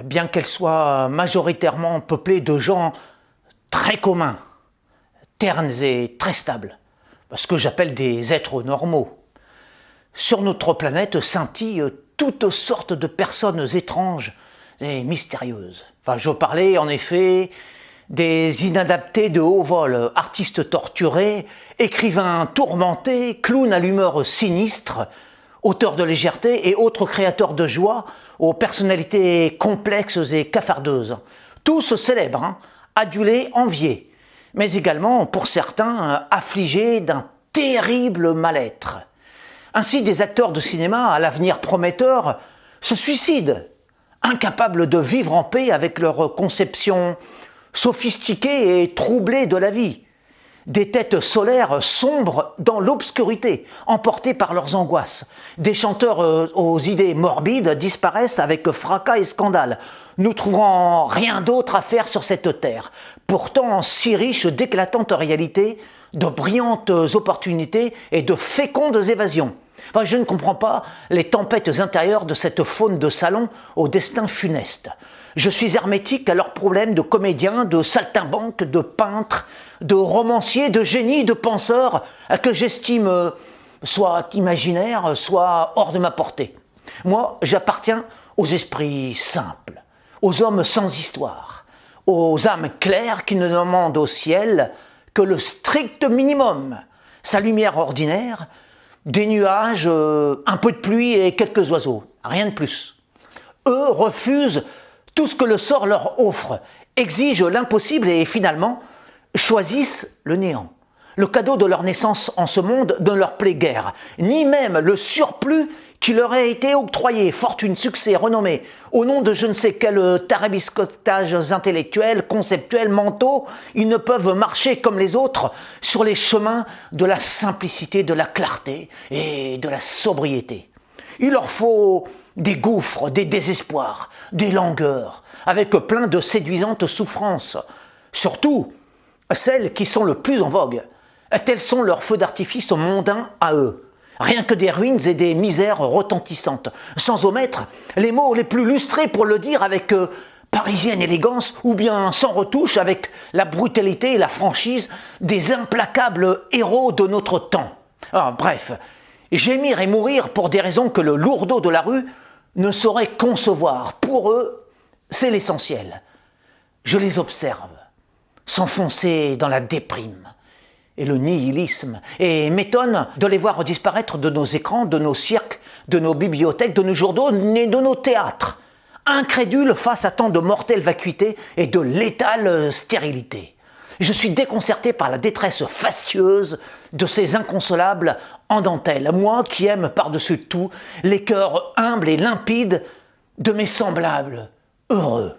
bien qu'elle soit majoritairement peuplée de gens très communs, ternes et très stables, ce que j'appelle des êtres normaux. Sur notre planète scintillent toutes sortes de personnes étranges et mystérieuses. Je parlais en effet des inadaptés de haut vol, artistes torturés, écrivains tourmentés, clowns à l'humeur sinistre, auteurs de légèreté et autres créateurs de joie aux personnalités complexes et cafardeuses. Tous célèbres, adulés, enviés, mais également, pour certains, affligés d'un terrible mal-être. Ainsi, des acteurs de cinéma à l'avenir prometteur se suicident, incapables de vivre en paix avec leur conception sophistiquée et troublée de la vie. Des têtes solaires sombres dans l'obscurité, emportées par leurs angoisses. Des chanteurs aux idées morbides disparaissent avec fracas et scandale, ne trouvant rien d'autre à faire sur cette terre, pourtant si riche d'éclatantes réalités, de brillantes opportunités et de fécondes évasions. Je ne comprends pas les tempêtes intérieures de cette faune de salon au destin funeste. Je suis hermétique à leurs problèmes de comédiens, de saltimbanques, de peintres, de romanciers, de génies, de penseurs, que j'estime soit imaginaires, soit hors de ma portée. Moi, j'appartiens aux esprits simples, aux hommes sans histoire, aux âmes claires qui ne demandent au ciel que le strict minimum, sa lumière ordinaire, des nuages, un peu de pluie et quelques oiseaux, rien de plus. Eux refusent tout ce que le sort leur offre, exigent l'impossible et finalement choisissent le néant. Le cadeau de leur naissance en ce monde ne leur plaît guère, ni même le surplus qui leur a été octroyé, fortune, succès, renommée, au nom de je ne sais quel tarabiscotage intellectuel, conceptuel, mentaux, ils ne peuvent marcher comme les autres sur les chemins de la simplicité, de la clarté et de la sobriété. Il leur faut des gouffres, des désespoirs, des langueurs, avec plein de séduisantes souffrances, surtout celles qui sont le plus en vogue. Tels sont leurs feux d'artifice mondains à eux. Rien que des ruines et des misères retentissantes, sans omettre les mots les plus lustrés pour le dire avec parisienne élégance ou bien sans retouche avec la brutalité et la franchise des implacables héros de notre temps. Bref, gémir et mourir pour des raisons que le lourdeau de la rue ne saurait concevoir. Pour eux, c'est l'essentiel. Je les observe s'enfoncer dans la déprime et le nihilisme, et m'étonne de les voir disparaître de nos écrans, de nos cirques, de nos bibliothèques, de nos journaux et de nos théâtres, incrédules face à tant de mortelle vacuité et de létale stérilité. Je suis déconcerté par la détresse fastueuse de ces inconsolables en dentelle, moi qui aime par-dessus tout les cœurs humbles et limpides de mes semblables heureux.